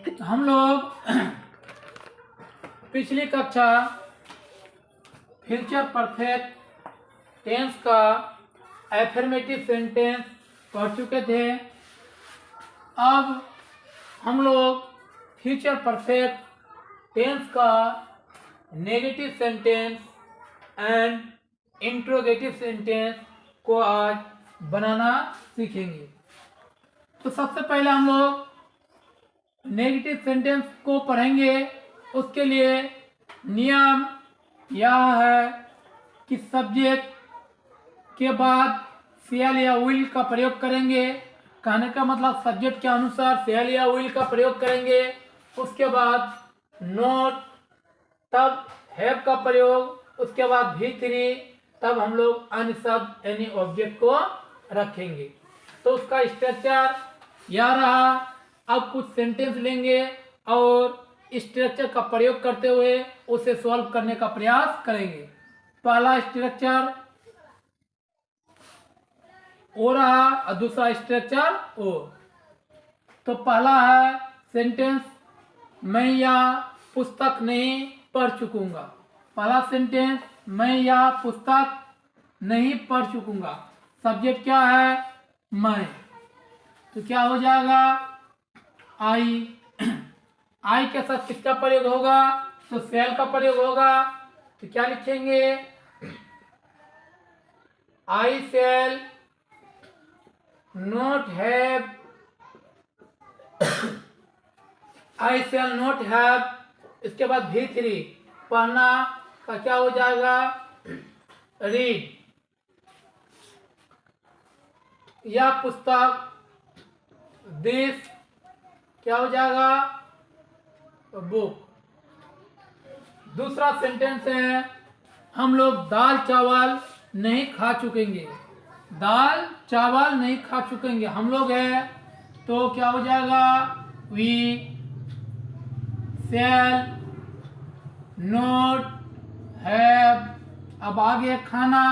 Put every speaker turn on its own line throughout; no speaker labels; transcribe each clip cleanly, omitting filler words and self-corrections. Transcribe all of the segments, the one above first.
हम लोग पिछली कक्षा फ्यूचर परफेक्ट टेंस का एफर्मेटिव सेंटेंस पढ़ चुके थे। अब हम लोग फ्यूचर परफेक्ट टेंस का negative sentence and interrogative sentence को आज बनाना सीखेंगे। तो सबसे पहले हम लोग नेगेटिव सेंटेंस को पढ़ेंगे। उसके लिए नियम यह है कि सब्जेक्ट के बाद शैल या विल का प्रयोग करेंगे। कहने का मतलब सब्जेक्ट के अनुसार शैल या विल का प्रयोग करेंगे। उसके बाद नोट, तब हैव का प्रयोग, उसके बाद V3, तब हम लोग अन्य शब्द यानी ऑब्जेक्ट को रखेंगे। तो उसका स्ट्रक्चर यह रहा। अब कुछ सेंटेंस लेंगे और स्ट्रक्चर का प्रयोग करते हुए उसे सॉल्व करने का प्रयास करेंगे। पहला स्ट्रक्चर ओ रहा और दूसरा स्ट्रक्चर ओ। तो पहला है सेंटेंस, मैं यह पुस्तक नहीं पढ़ चुकूंगा। पहला सेंटेंस, मैं यह पुस्तक नहीं पढ़ चुकूंगा। सब्जेक्ट क्या है? मैं। तो क्या हो जाएगा? आई। आई के साथ किसका प्रयोग होगा? तो शैल का प्रयोग होगा। तो क्या लिखेंगे? I shall not have, I shall not have. इसके बाद V3, पढ़ना का क्या हो जाएगा? रीड। यह पुस्तक, दिस क्या हो जाएगा? बुक। दूसरा सेंटेंस है, हम लोग दाल चावल नहीं खा चुकेंगे। दाल चावल नहीं खा चुकेंगे हम लोग है। तो क्या हो जाएगा? We shall not have. अब आगे खाना,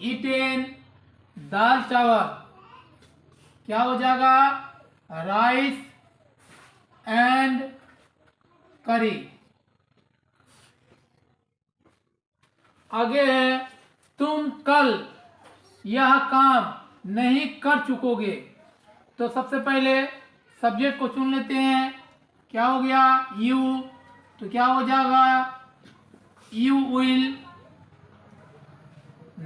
ईटेन दाल चावल, क्या हो जाएगा? राइस एंड करी। आगे है, तुम कल यह काम नहीं कर चुकोगे। तो सबसे पहले सब्जेक्ट को चुन लेते हैं। क्या हो गया? यू। तो क्या हो जाएगा? You will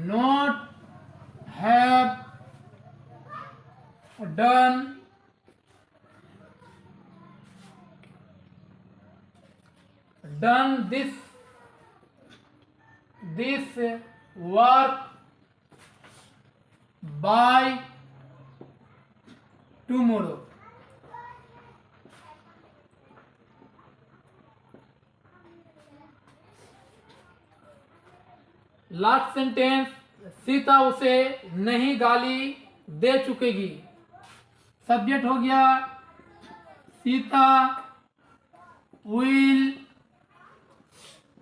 not have done this work by tomorrow। Last sentence, Sita उसे नहीं गाली दे चुकेगी। सब्जेक्ट हो गया सीता विल,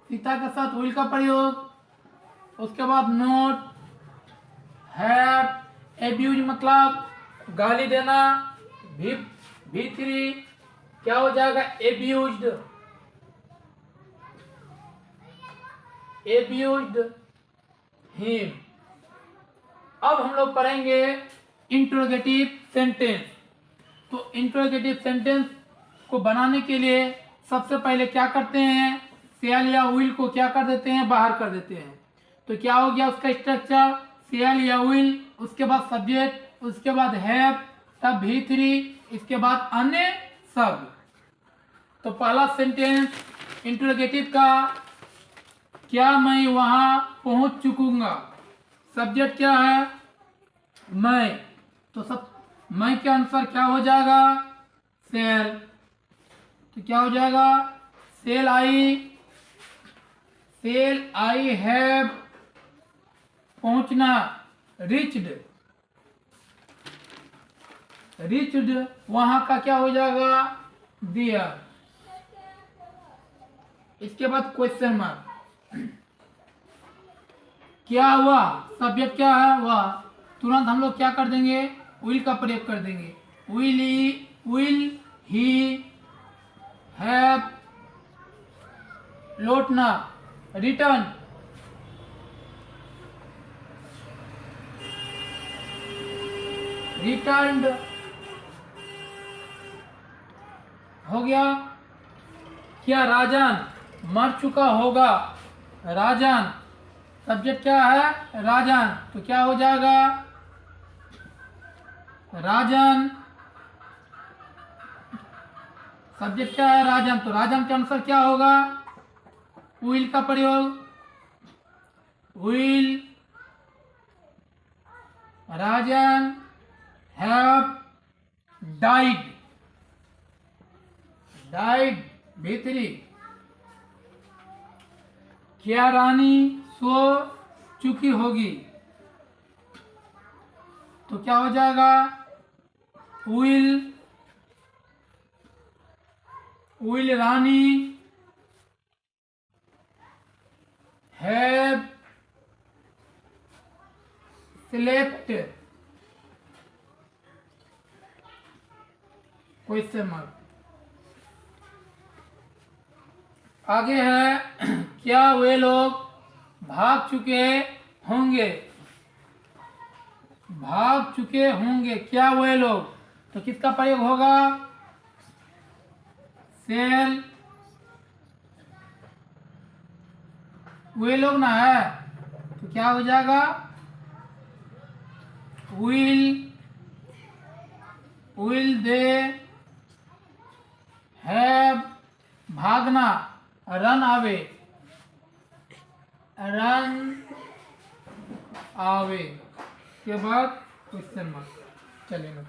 सीता के साथ विल का प्रयोग। उसके बाद नोट हैव, एब्यूज मतलब गाली देना। V3 क्या हो जाएगा? एब्यूज्ड, एब्यूज्ड हिम। अब हम लोग पढ़ेंगे इंट्रोगेटिव सेंटेंस। तो इंट्रोगेटिव सेंटेंस को बनाने के लिए सबसे पहले क्या करते हैं? शैल या विल को क्या कर देते हैं? बाहर कर देते हैं। तो क्या हो गया उसका स्ट्रक्चर? शैल या विल, उसके बाद सब्जेक्ट, उसके बाद हैव, तब V3, इसके बाद अन्य शब्द। तो पहला सेंटेंस इंट्रोगेटिव का, क्या मैं वहां पहुंच चुकूंगा। सब्जेक्ट क्या है? मैं। तो सब मैं के अनुसार क्या हो जाएगा? शैल। तो क्या हो जाएगा? शैल आई हैव पहुंचना। रिच्ड वहां का क्या हो जाएगा? देयर। इसके बाद क्वेश्चन मार्क। क्या हुआ? सब्जेक्ट क्या है? वह। तुरंत हम लोग क्या कर देंगे? विल का प्रयोग कर देंगे। विल ही हैव लौटना, रिटर्न, रिटर्न्ड हो गया। क्या राजन मर चुका होगा? राजन सब्जेक्ट क्या है? राजन, तो क्या हो जाएगा? राजन सब्जेक्ट क्या है? राजन, तो राजन के अनुसार क्या होगा? विल का प्रयोग। Will Rajan have died, died भीतरी। क्या रानी सो चुकी होगी? तो क्या हो जाएगा? Will Rani have slept, question mark. आगे है क्या वे लोग भाग चुके होंगे? भाग चुके होंगे, क्या वे लोग, तो किसका प्रयोग होगा? सेल, वे लोग ना है, तो क्या हो जाएगा? विल दे हैव भागना, रन आवे, रन आवे के बाद क्वेश्चन मार्क चलेगा।